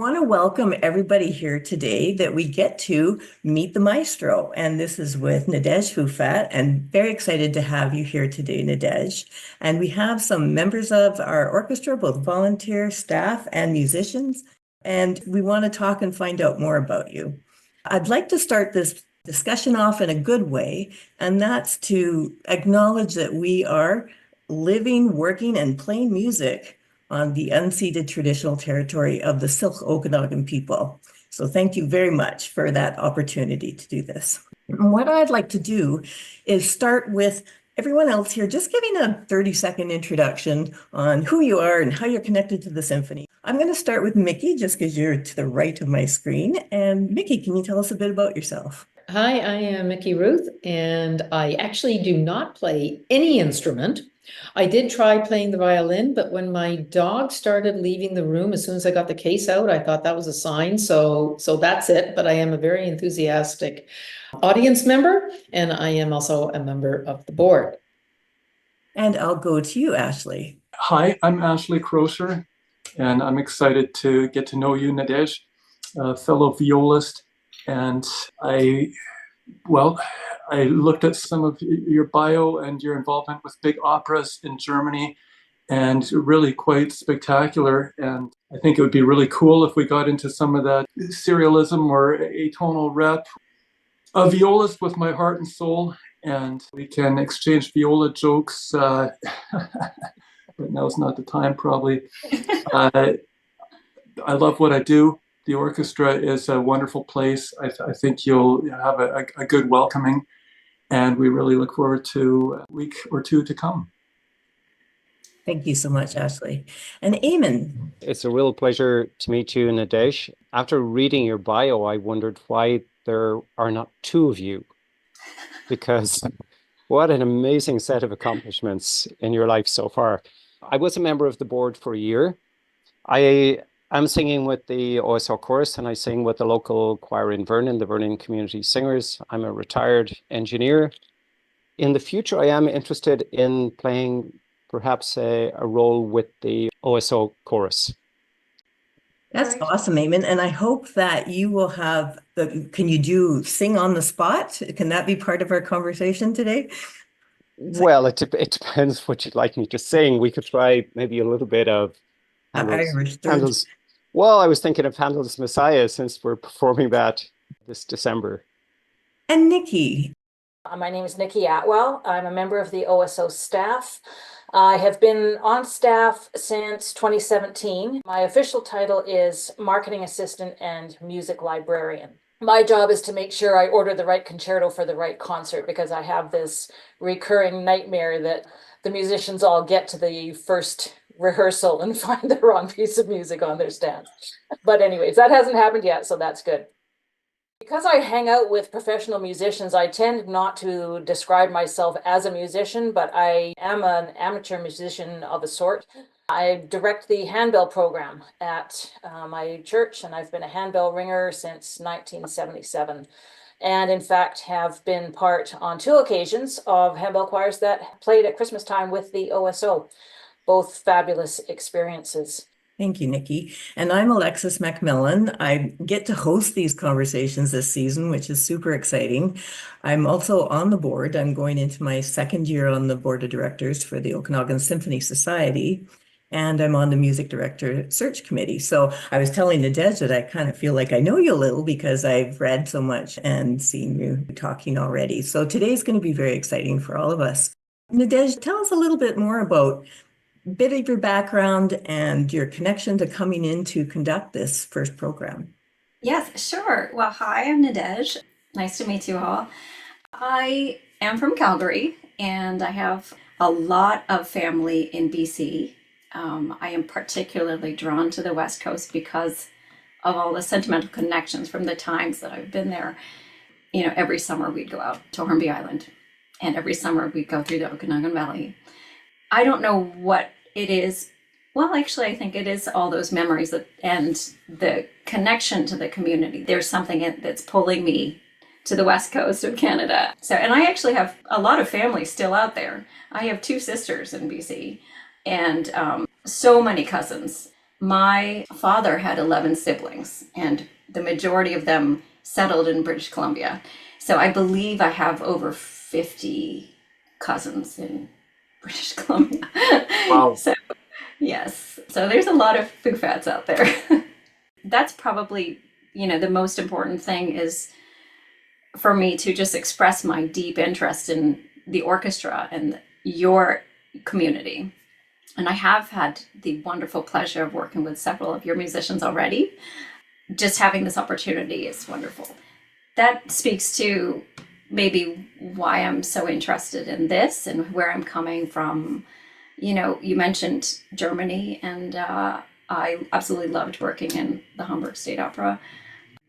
want to welcome everybody here today that we get to meet the maestro. And this is with Nadège Foofat, and very excited to have you here today, Nadège. And we have some members of our orchestra, both volunteer, staff, and musicians. And we want to talk and find out more about you. I'd like to start this discussion off in a good way, and that's to acknowledge that we are living, working, and playing music on the unceded traditional territory of the Syilx Okanagan people. So thank you very much for that opportunity to do this. And what I'd like to do is start with everyone else here just giving a 30-second introduction on who you are and how you're connected to the symphony. I'm going to start with Mickey, just because you're to the right of my screen. And Mickey, can you tell us a bit about yourself? Hi, I am Mickey Ruth, and I actually do not play any instrument. I did try playing the violin, but when my dog started leaving the room, as soon as I got the case out, I thought that was a sign. So that's it. But I am a very enthusiastic audience member, and I am also a member of the board. And I'll go to you, Ashley. Hi, I'm Ashley Crocer, and I'm excited to get to know you, Nadège, a fellow violist. And I looked at some of your bio and your involvement with big operas in Germany, and really quite spectacular. And I think it would be really cool if we got into some of that serialism or atonal rep. A violist with my heart and soul, and we can exchange viola jokes. But now's not the time, probably. I love what I do. The orchestra is a wonderful place. I think you'll have a good welcoming, and we really look forward to a week or two to come. Thank you so much, Ashley. And Eamon. It's a real pleasure to meet you, Nadège. After reading your bio, I wondered why there are not two of you, because what an amazing set of accomplishments in your life so far. I was a member of the board for a year. I'm singing with the OSO chorus, and I sing with the local choir in Vernon, the Vernon Community Singers. I'm a retired engineer. In the future, I am interested in playing perhaps a role with the OSO chorus. That's awesome, Eamon. And I hope that you will have can you do sing on the spot? Can that be part of our conversation today? Well, it depends what you'd like me to sing. We could try maybe a little bit of Handel's. Well, I was thinking of Handel's Messiah, since we're performing that this December. And Nikki. My name is Nikki Atwell. I'm a member of the OSO staff. I have been on staff since 2017. My official title is Marketing Assistant and Music Librarian. My job is to make sure I order the right concerto for the right concert, because I have this recurring nightmare that the musicians all get to the first rehearsal and find the wrong piece of music on their stand. But anyways, that hasn't happened yet, so that's good. Because I hang out with professional musicians, I tend not to describe myself as a musician, but I am an amateur musician of a sort. I direct the handbell program at my church, and I've been a handbell ringer since 1977. And in fact, have been part on 2 occasions of handbell choirs that played at Christmas time with the OSO. Both fabulous experiences. Thank you, Nikki. And I'm Alexis Macmillan. I get to host these conversations this season, which is super exciting. I'm also on the board. I'm going into my 2nd year on the board of directors for the Okanagan Symphony Society, and I'm on the music director search committee. So I was telling Nadège that I kind of feel like I know you a little, because I've read so much and seen you talking already. So today's going to be very exciting for all of us. Nadège, tell us a little bit more about bit of your background and your connection to coming in to conduct this first program. Yes, sure. Well, hi, I'm Nadège. Nice to meet you all. I am from Calgary, and I have a lot of family in BC. I am particularly drawn to the West Coast because of all the sentimental connections from the times that I've been there. You know, every summer we'd go out to Hornby Island, and every summer we'd go through the Okanagan Valley. I don't know what it is. Well, actually, I think it is all those memories and the connection to the community. There's something that's pulling me to the West Coast of Canada. So, and I actually have a lot of family still out there. I have 2 sisters in BC, and so many cousins. My father had 11 siblings, and the majority of them settled in British Columbia. So I believe I have over 50 cousins in British Columbia. Wow. So, yes. So there's a lot of Foofats out there. That's probably, the most important thing is for me to just express my deep interest in the orchestra and your community. And I have had the wonderful pleasure of working with several of your musicians already. Just having this opportunity is wonderful. That speaks to maybe why I'm so interested in this and where I'm coming from. You mentioned Germany, and I absolutely loved working in the Hamburg State Opera.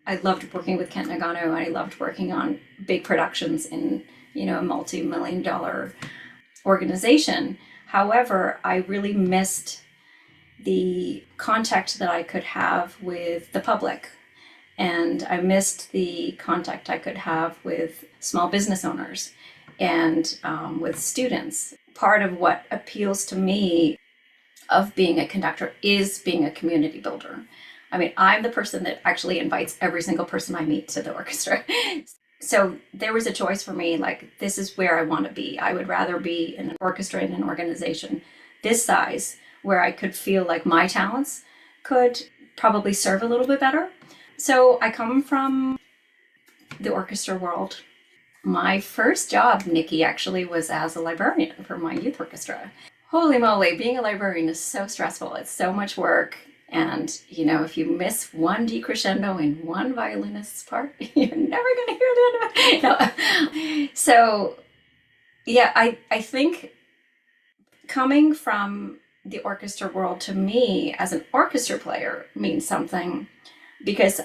I loved working with Kent Nagano. I loved working on big productions in, a multi-million-dollar organization. However, I really missed the contact that I could have with the public. And I missed the contact I could have with small business owners and with students. Part of what appeals to me of being a conductor is being a community builder. I mean, I'm the person that actually invites every single person I meet to the orchestra. So there was a choice for me, like, this is where I want to be. I would rather be in an orchestra, in an organization this size, where I could feel like my talents could probably serve a little bit better. So I come from the orchestra world. My first job, Nikki, actually was as a librarian for my youth orchestra. Holy moly, being a librarian is so stressful. It's so much work. And, if you miss one decrescendo in one violinist's part, you're never going to hear the end of it. No. So, yeah, I think coming from the orchestra world to me as an orchestra player means something, because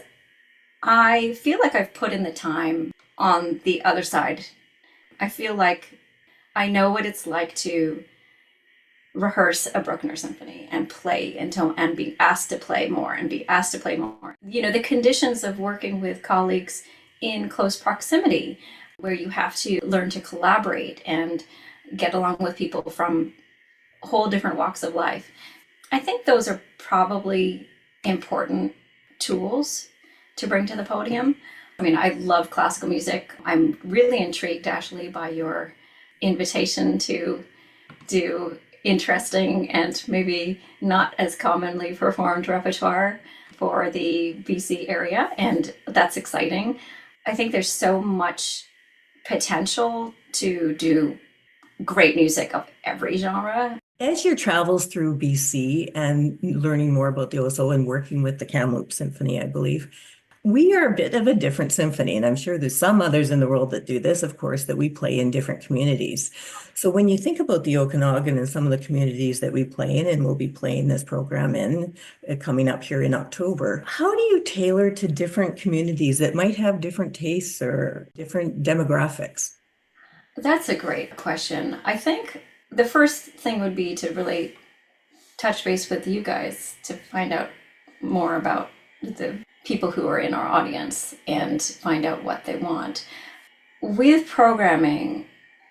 I feel like I've put in the time on the other side. I feel like I know what it's like to rehearse a Bruckner symphony and play and be asked to play more and be asked to play more. The conditions of working with colleagues in close proximity, where you have to learn to collaborate and get along with people from whole different walks of life. I think those are probably important tools to bring to the podium. I mean, I love classical music. I'm really intrigued, Ashley, by your invitation to do interesting and maybe not as commonly performed repertoire for the BC area, and that's exciting. I think there's so much potential to do great music of every genre. As your travels through BC and learning more about the OSO and working with the Kamloops Symphony, I believe, we are a bit of a different symphony, and I'm sure there's some others in the world that do this, of course, that we play in different communities. So when you think about the Okanagan and some of the communities that we play in and we'll be playing this program in coming up here in October, how do you tailor to different communities that might have different tastes or different demographics? That's a great question. I think the first thing would be to really touch base with you guys to find out more about the people who are in our audience and find out what they want. With programming,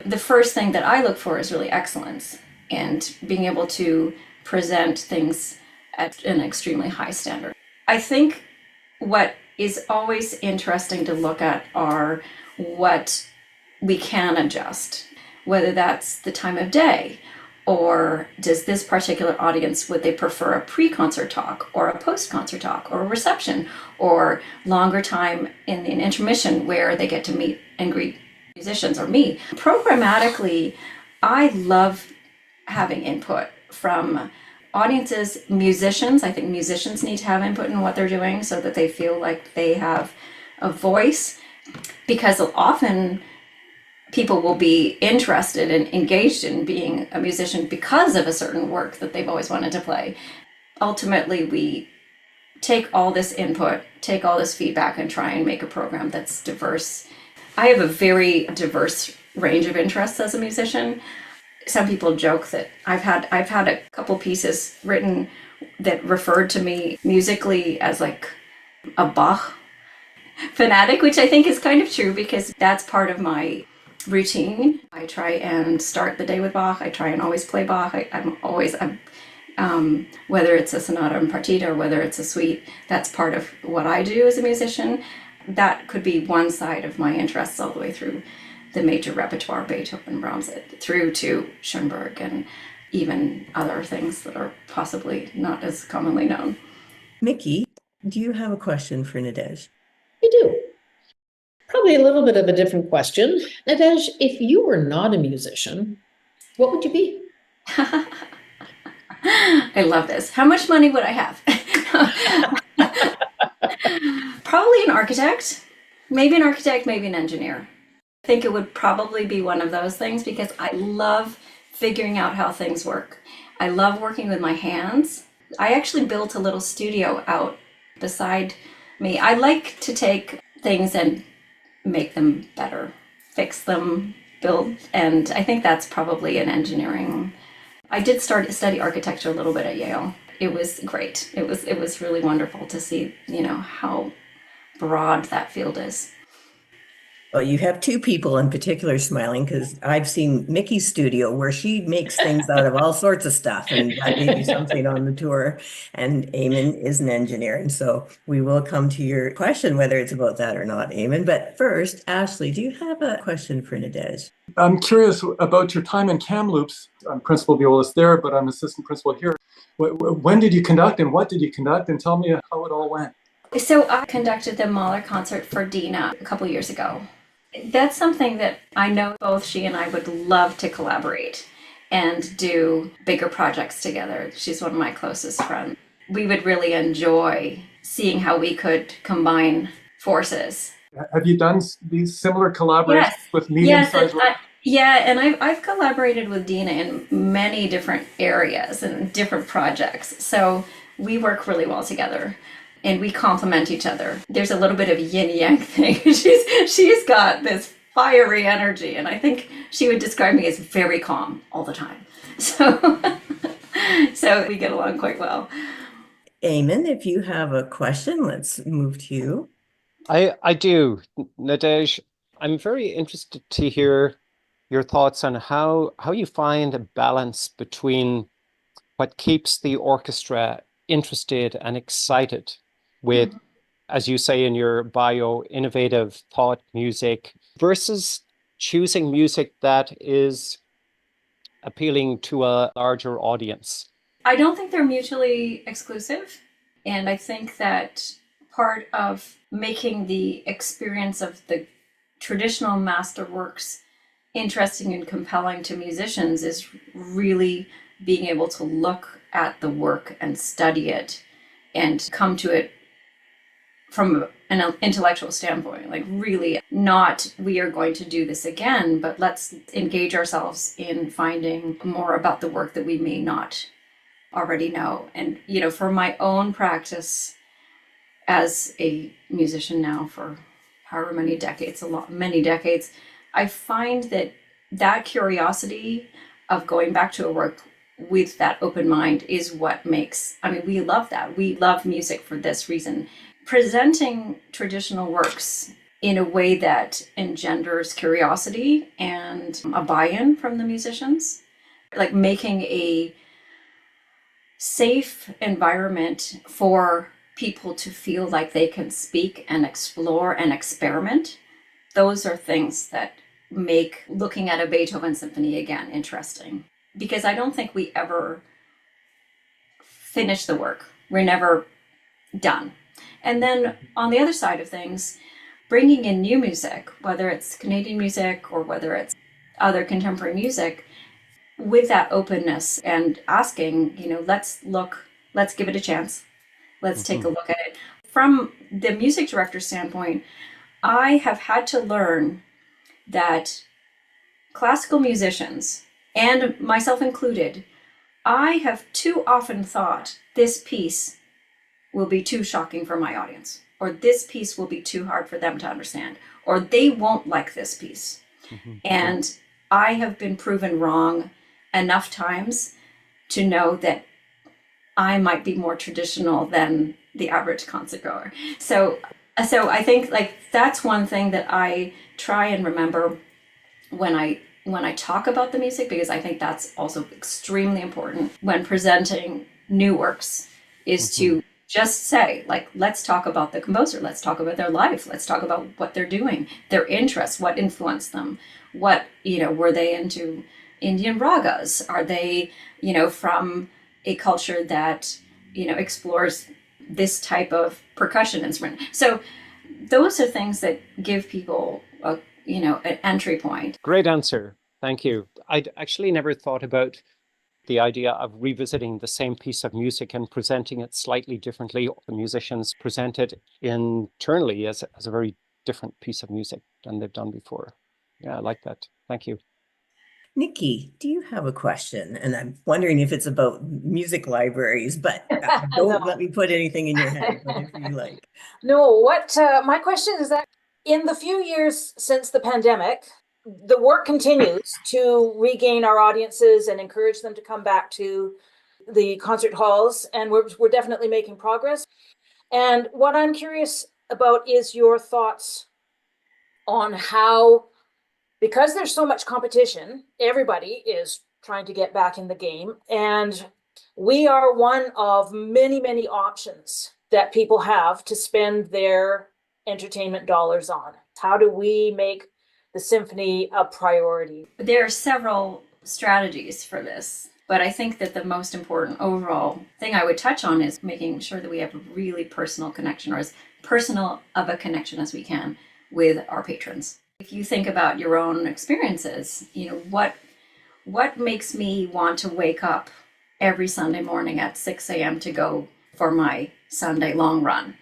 the first thing that I look for is really excellence and being able to present things at an extremely high standard. I think what is always interesting to look at are what we can adjust, whether that's the time of day, or does this particular audience, would they prefer a pre-concert talk or a post-concert talk or a reception or longer time in an intermission where they get to meet and greet musicians or me? Programmatically, I love having input from audiences, musicians. I think musicians need to have input in what they're doing so that they feel like they have a voice, because often people will be interested and engaged in being a musician because of a certain work that they've always wanted to play. Ultimately, we take all this input, take all this feedback, and try and make a program that's diverse. I have a very diverse range of interests as a musician. Some people joke that I've had a couple pieces written that referred to me musically as like a Bach fanatic, which I think is kind of true because that's part of my routine. I try and start the day with Bach. I try and always play Bach. whether it's a sonata and partita or whether it's a suite. That's part of what I do as a musician. That could be one side of my interests all the way through the major repertoire, Beethoven, Brahms, through to Schoenberg and even other things that are possibly not as commonly known. Mickey, do you have a question for Nadège? I do. Probably a little bit of a different question. Nadège, if you were not a musician, what would you be? I love this. How much money would I have? Probably an architect. Maybe an architect, maybe an engineer. I think it would probably be one of those things because I love figuring out how things work. I love working with my hands. I actually built a little studio out beside me. I like to take things and make them better, fix them, build, and I think that's probably an engineering. I did study architecture a little bit at Yale. It was great. It was really wonderful to see, how broad that field is. Well, you have two people in particular smiling because I've seen Mickey's studio where she makes things out of all sorts of stuff, and that may be something on the tour. And Eamon is an engineer, and so we will come to your question whether it's about that or not, Eamon. But first, Ashley, do you have a question for Nadège? I'm curious about your time in Kamloops. I'm principal violist there, but I'm assistant principal here. When did you conduct and what did you conduct? And tell me how it all went. So I conducted the Mahler concert for Dina a couple years ago. That's something that I know both she and I would love to collaborate and do bigger projects together. She's one of my closest friends. We would really enjoy seeing how we could combine forces. Have you done these similar collaborations with medium-sized? And I've collaborated with Dina in many different areas and different projects. So we work really well together. And we complement each other. There's a little bit of yin yang thing. She's got this fiery energy, and I think she would describe me as very calm all the time. So, so we get along quite well. Eamon, if you have a question, let's move to you. I do, Nadège. I'm very interested to hear your thoughts on how you find a balance between what keeps the orchestra interested and excited with, as you say in your bio, innovative thought music versus choosing music that is appealing to a larger audience. I don't think they're mutually exclusive. And I think that part of making the experience of the traditional masterworks interesting and compelling to musicians is really being able to look at the work and study it and come to it from an intellectual standpoint, like really not we are going to do this again, but let's engage ourselves in finding more about the work that we may not already know. And, for my own practice as a musician now for however many decades, many decades, I find that curiosity of going back to a work with that open mind is what makes, we love that. We love music for this reason. Presenting traditional works in a way that engenders curiosity and a buy-in from the musicians, like making a safe environment for people to feel like they can speak and explore and experiment. Those are things that make looking at a Beethoven symphony again interesting, because I don't think we ever finish the work. We're never done. And then on the other side of things, bringing in new music, whether it's Canadian music or whether it's other contemporary music, with that openness and asking, let's give it a chance. Let's take a look at it. From the music director standpoint, I have had to learn that classical musicians, and myself included, I have too often thought this piece will be too shocking for my audience, or this piece will be too hard for them to understand, or they won't like this piece. And I have been proven wrong enough times to know that I might be more traditional than the average concert goer. So I think that's one thing that I try and remember when I when I talk about the music, because I think that's also extremely important when presenting new works, is to just say, like, let's talk about the composer, let's talk about their life, let's talk about what they're doing, their interests, what influenced them, what, were they into Indian ragas? Are they, from a culture that, explores this type of percussion instrument? So those are things that give people an entry point. Great answer. Thank you. I'd actually never thought about the idea of revisiting the same piece of music and presenting it slightly differently. The musicians present it internally as a very different piece of music than they've done before. Yeah, I like that. Thank you. Nikki, do you have a question? And I'm wondering if it's about music libraries, but No. don't let me put anything in your head, whatever you like. No, my question is that in the few years since the pandemic, the work continues to regain our audiences and encourage them to come back to the concert halls, and we're definitely making progress. And what I'm curious about is your thoughts on how, because there's so much competition, everybody is trying to get back in the game, and we are one of many, many options that people have to spend their entertainment dollars on. How do we make the symphony a priority? There are several strategies for this, but I think that the most important overall thing I would touch on is making sure that we have a really personal connection, or as personal of a connection as we can, with our patrons. If you think about your own experiences, what makes me want to wake up every Sunday morning at 6 a.m. to go for my Sunday long run?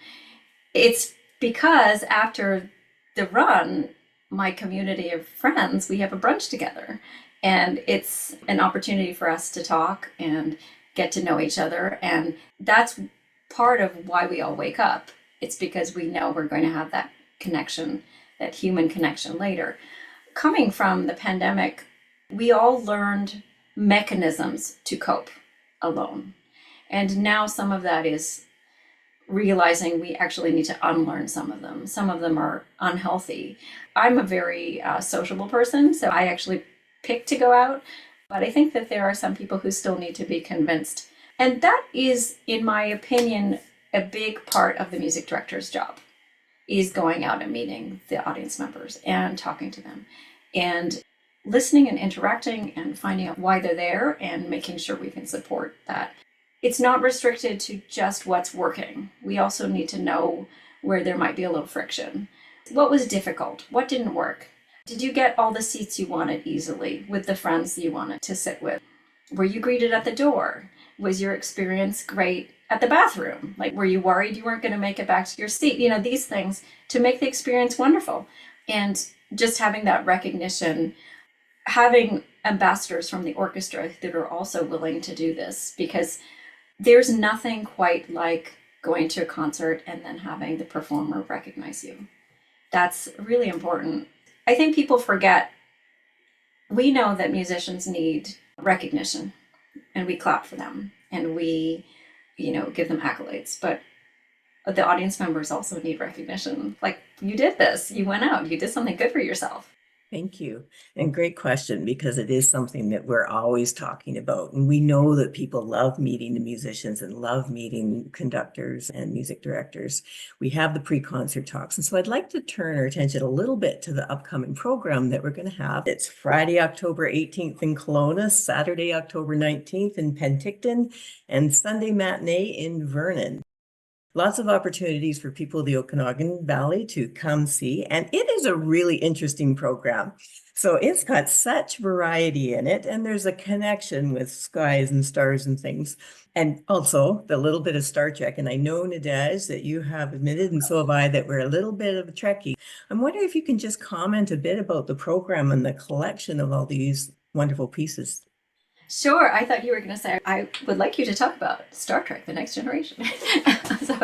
It's because after the run, my community of friends, we have a brunch together, and it's an opportunity for us to talk and get to know each other. And that's part of why we all wake up. It's because we know we're going to have that connection, that human connection later. Coming from the pandemic, we all learned mechanisms to cope alone. And now some of that is realizing we actually need to unlearn some of them. Some of them are unhealthy. I'm a very sociable person, so I actually pick to go out, but I think that there are some people who still need to be convinced. And that is, in my opinion, a big part of the music director's job, is going out and meeting the audience members and talking to them and listening and interacting and finding out why they're there and making sure we can support that. It's not restricted to just what's working. We also need to know where there might be a little friction. What was difficult? What didn't work? Did you get all the seats you wanted easily with the friends you wanted to sit with? Were you greeted at the door? Was your experience great at the bathroom? Like, were you worried you weren't going to make it back to your seat? These things to make the experience wonderful. And just having that recognition, having ambassadors from the orchestra that are also willing to do this, because there's nothing quite like going to a concert and then having the performer recognize you. That's really important. I think people forget, we know that musicians need recognition, and we clap for them, and we, give them accolades, but the audience members also need recognition. Like, you did this, you went out, you did something good for yourself. Thank you. And great question, because it is something that we're always talking about. And we know that people love meeting the musicians and love meeting conductors and music directors. We have the pre-concert talks. And so I'd like to turn our attention a little bit to the upcoming program that we're going to have. It's Friday, October 18th in Kelowna, Saturday, October 19th in Penticton, and Sunday matinee in Vernon. Lots of opportunities for people of the Okanagan Valley to come see, and it is a really interesting program. So it's got such variety in it, and there's a connection with skies and stars and things. And also the little bit of Star Trek. And I know, Nadège, that you have admitted, and so have I, that we're a little bit of a Trekkie. I'm wondering if you can just comment a bit about the program and the collection of all these wonderful pieces. Sure. I thought you were going to say, I would like you to talk about Star Trek, The Next Generation. So,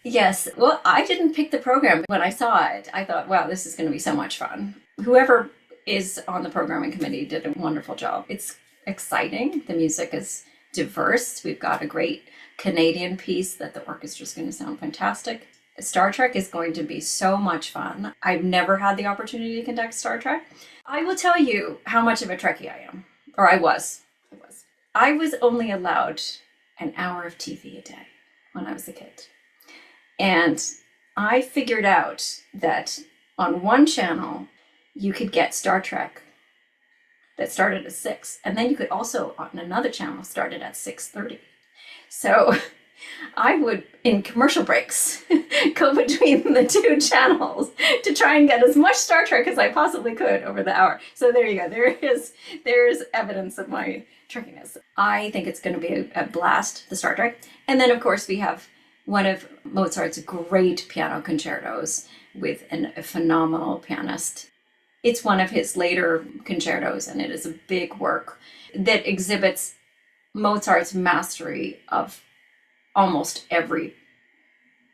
yes. Well, I didn't pick the program. When I saw it, I thought, wow, this is going to be so much fun. Whoever is on the programming committee did a wonderful job. It's exciting. The music is diverse. We've got a great Canadian piece that the orchestra is going to sound fantastic. Star Trek is going to be so much fun. I've never had the opportunity to conduct Star Trek. I will tell you how much of a Trekkie I am, or I was. I was only allowed an hour of TV a day when I was a kid. And I figured out that on one channel, you could get Star Trek that started at 6. And then you could also, on another channel, start it at 6:30. So I would, in commercial breaks, go between the two channels to try and get as much Star Trek as I possibly could over the hour. So there you go. There's evidence of my trickiness. I think it's going to be a blast, the Star Trek. And then, of course, we have one of Mozart's great piano concertos with a phenomenal pianist. It's one of his later concertos, and it is a big work that exhibits Mozart's mastery of almost every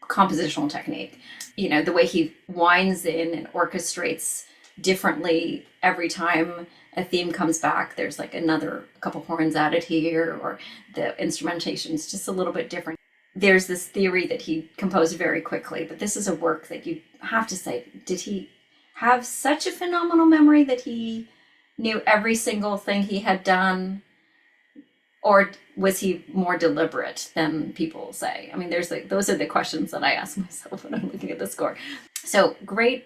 compositional technique. You know, the way he winds in and orchestrates differently every time a theme comes back. There's like a couple horns added here, or the instrumentation is just a little bit different. There's this theory that he composed very quickly, but this is a work that you have to say, did he have such a phenomenal memory that he knew every single thing he had done? Or was he more deliberate than people say? I mean, those are the questions that I ask myself when I'm looking at the score. So great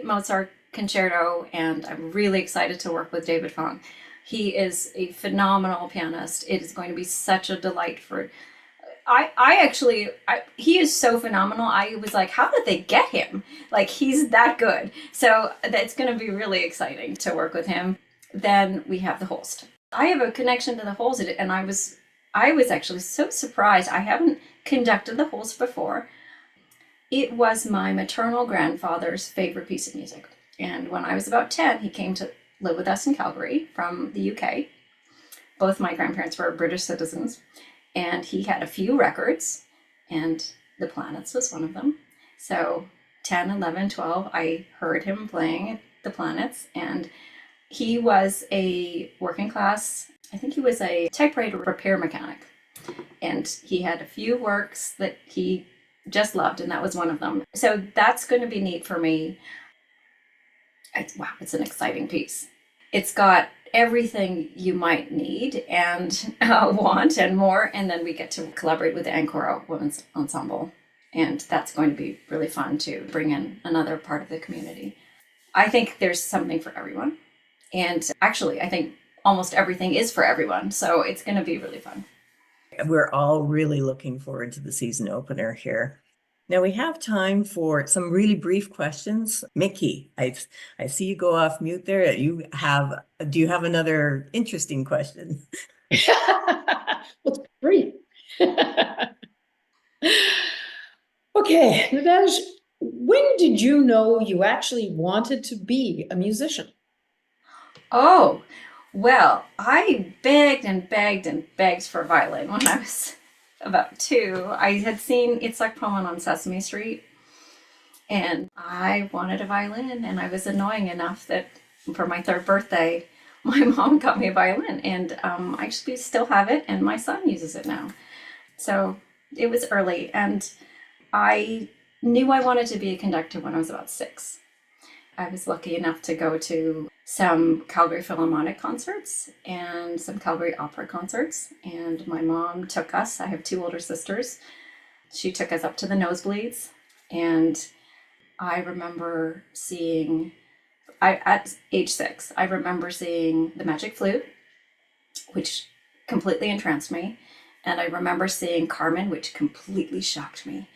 Mozart concerto, and I'm really excited to work with David Fong. He is a phenomenal pianist. It is going to be such a delight he is so phenomenal. I was like, how did they get him? Like, he's that good. So that's going to be really exciting to work with him. Then we have the Holst. I have a connection to the Holst, and I was actually so surprised. I haven't conducted the Holst before. It was my maternal grandfather's favorite piece of music. And when I was about 10, he came to live with us in Calgary from the UK. Both my grandparents were British citizens. And he had a few records, and The Planets was one of them. So 10, 11, 12, I heard him playing The Planets, and he was a working class, I think he was a typewriter repair mechanic. And he had a few works that he just loved, and that was one of them. So that's going to be neat for me. Wow, it's an exciting piece. It's got everything you might need and want and more. And then we get to collaborate with the Ancora Women's Ensemble. And that's going to be really fun to bring in another part of the community. I think there's something for everyone. And actually, I think almost everything is for everyone. So it's going to be really fun. We're all really looking forward to the season opener here. Now we have time for some really brief questions. Mickey, I see you go off mute there. Do you have another interesting question? What's brief? Okay, Nadège, when did you know you actually wanted to be a musician? Oh, well, I begged and begged and begged for a violin when I was about 2. I had seen Itzhak Perlman on Sesame Street, and I wanted a violin, and I was annoying enough that for my 3rd birthday, my mom got me a violin, and I actually still have it, and my son uses it now. So it was early, and I knew I wanted to be a conductor when I was about 6. I was lucky enough to go to some Calgary Philharmonic concerts and some Calgary Opera concerts. And my mom took us, I have 2 older sisters. She took us up to the nosebleeds. And I remember at age 6, I remember seeing The Magic Flute, which completely entranced me. And I remember seeing Carmen, which completely shocked me.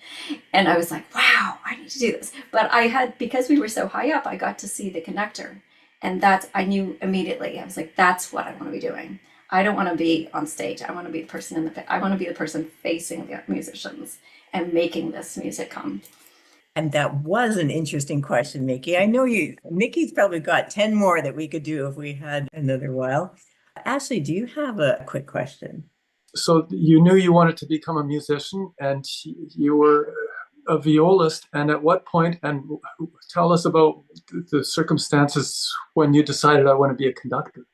And I was like, wow, I need to do this. But because we were so high up, I got to see the conductor. And I knew immediately, I was like, that's what I want to be doing. I don't want to be on stage. I want to be the person I want to be the person facing the musicians and making this music come. And that was an interesting question, Mickey. I know Mickey's probably got 10 more that we could do if we had another while. Ashley, do you have a quick question? So you knew you wanted to become a musician, and you were a violist. And at what point, and tell us about the circumstances when you decided I want to be a conductor.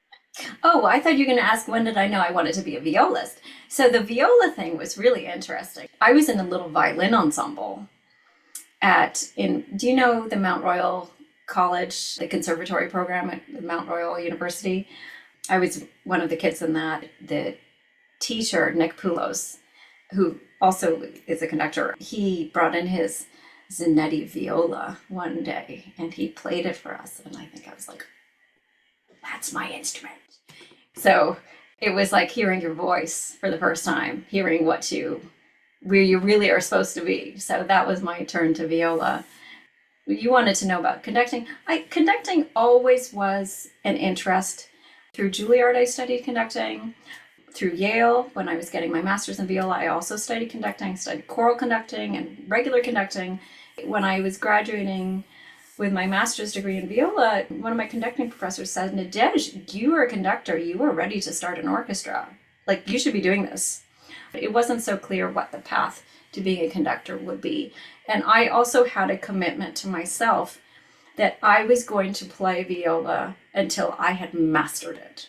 Oh, I thought you were going to ask, when did I know I wanted to be a violist? So the viola thing was really interesting. I was in a little violin ensemble, do you know the Mount Royal College, the conservatory program at the Mount Royal University? I was one of the kids in that. The teacher, Nick Poulos, who also is a conductor, he brought in his Zanetti viola one day and he played it for us. And I think I was like, that's my instrument. So it was like hearing your voice for the first time, hearing where you really are supposed to be. So that was my turn to viola. You wanted to know about conducting. Conducting always was an interest. Through Juilliard, I studied conducting. Through Yale, when I was getting my master's in viola, I also studied conducting, studied choral conducting and regular conducting. When I was graduating with my master's degree in viola, one of my conducting professors said, Nadège, you are a conductor. You are ready to start an orchestra. Like, you should be doing this. It wasn't so clear what the path to being a conductor would be. And I also had a commitment to myself that I was going to play viola until I had mastered it.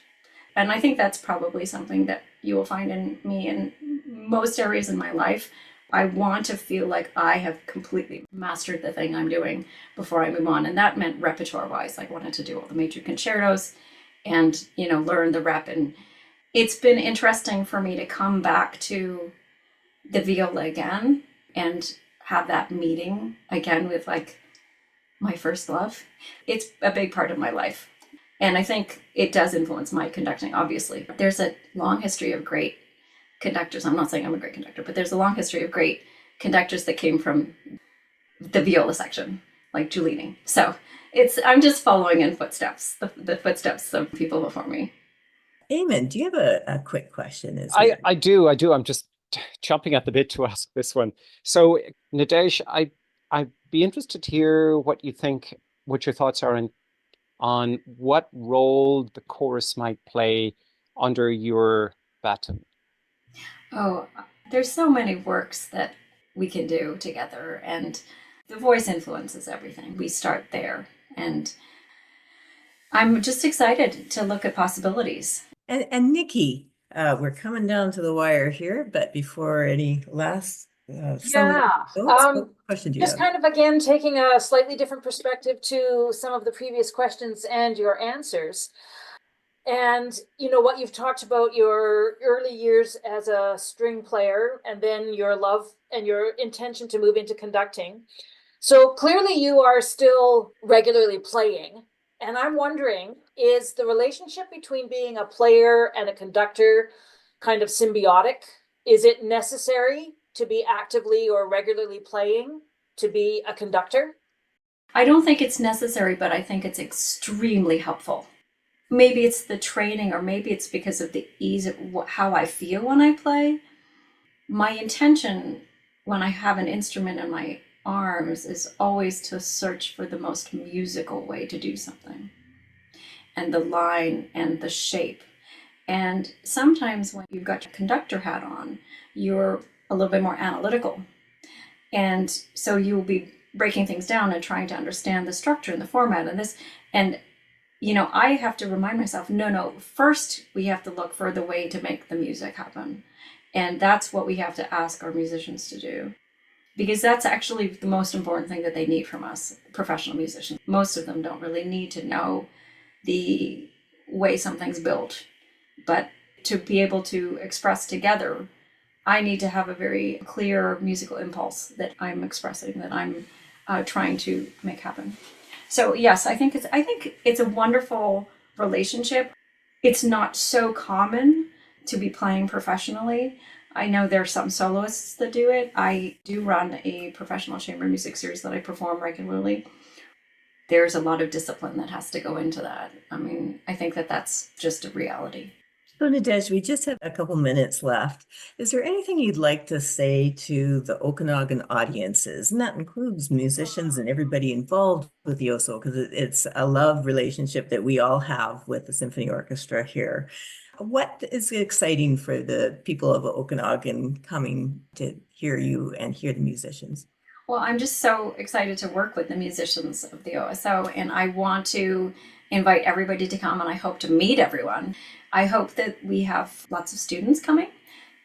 And I think that's probably something that you will find in me in most areas in my life. I want to feel like I have completely mastered the thing I'm doing before I move on. And that meant repertoire-wise. I wanted to do all the major concertos and, learn the rep. And it's been interesting for me to come back to the viola again and have that meeting again with like my first love. It's a big part of my life. And I think it does influence my conducting, obviously. There's a long history of great conductors. I'm not saying I'm a great conductor, but there's a long history of great conductors that came from the viola section, like Giulini. So I'm just following in footsteps, the footsteps of people before me. Eamon, do you have a quick question? I do. I'm just chomping at the bit to ask this one. So, Nadège, I'd be interested to hear what you think, what your thoughts are on what role the chorus might play under your baton. Oh, there's so many works that we can do together, and the voice influences everything. We start there, and I'm just excited to look at possibilities. And Nikki, we're coming down to the wire here, but before any last summary notes, what question do you Just have? kind of again taking a slightly different perspective to some of the previous questions and your answers. And what you've talked about your early years as a string player and then your love and your intention to move into conducting. So clearly you are still regularly playing. And I'm wondering, is the relationship between being a player and a conductor kind of symbiotic? Is it necessary to be actively or regularly playing to be a conductor? I don't think it's necessary, but I think it's extremely helpful. Maybe it's the training, or maybe it's because of the ease of how I feel when I play. My intention when I have an instrument in my arms is always to search for the most musical way to do something, and the line and the shape. And sometimes when you've got your conductor hat on, you're a little bit more analytical. And so you will be breaking things down and trying to understand the structure and the format and this. And I have to remind myself, no, first we have to look for the way to make the music happen. And that's what we have to ask our musicians to do. Because that's actually the most important thing that they need from us, professional musicians. Most of them don't really need to know the way something's built. But to be able to express together, I need to have a very clear musical impulse that I'm expressing, that I'm trying to make happen. So yes, I think it's a wonderful relationship. It's not so common to be playing professionally. I know there are some soloists that do it. I do run a professional chamber music series that I perform regularly. There's a lot of discipline that has to go into that. I mean, I think that that's just a reality. So Nadège, we just have a couple minutes left. Is there anything you'd like to say to the Okanagan audiences? And that includes musicians and everybody involved with the OSO, because it's a love relationship that we all have with the symphony orchestra here. What is exciting for the people of Okanagan coming to hear you and hear the musicians? Well, I'm just so excited to work with the musicians of the OSO, and I want to invite everybody to come, and I hope to meet everyone. I hope that we have lots of students coming,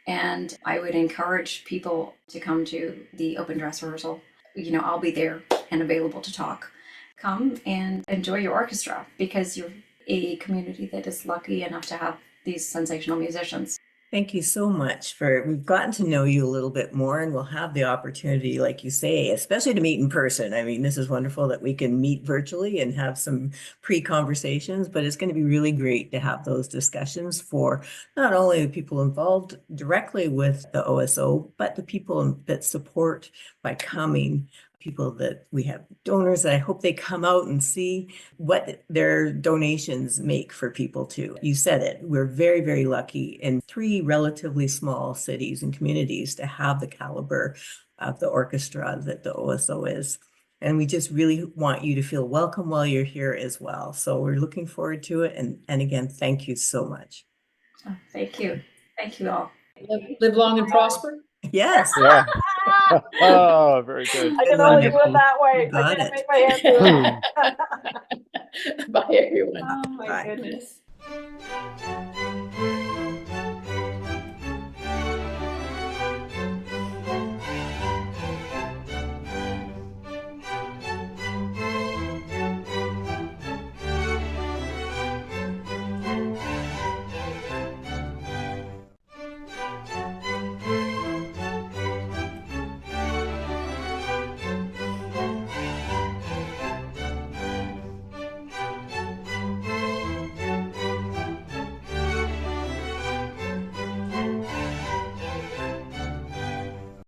and I would encourage people to come to the open dress rehearsal. I'll be there and available to talk. Come and enjoy your orchestra, because you're a community that is lucky enough to have these sensational musicians. Thank you so much we've gotten to know you a little bit more, and we'll have the opportunity, like you say, especially to meet in person. I mean, this is wonderful that we can meet virtually and have some pre-conversations, but it's going to be really great to have those discussions for not only the people involved directly with the OSO, but the people that support by coming. People that we have donors that I hope they come out and see what their donations make for people too. You said it, we're very, very lucky in 3 relatively small cities and communities to have the caliber of the orchestra that the OSO is. And we just really want you to feel welcome while you're here as well. So we're looking forward to it. And again, thank you so much. Oh, thank you. Thank you all. Live long and prosper. Yes. Yeah. Oh, very good. I can only do Wonderful. it that way. You got I can't it. make my hand do it. Bye, everyone. Oh my Bye. goodness.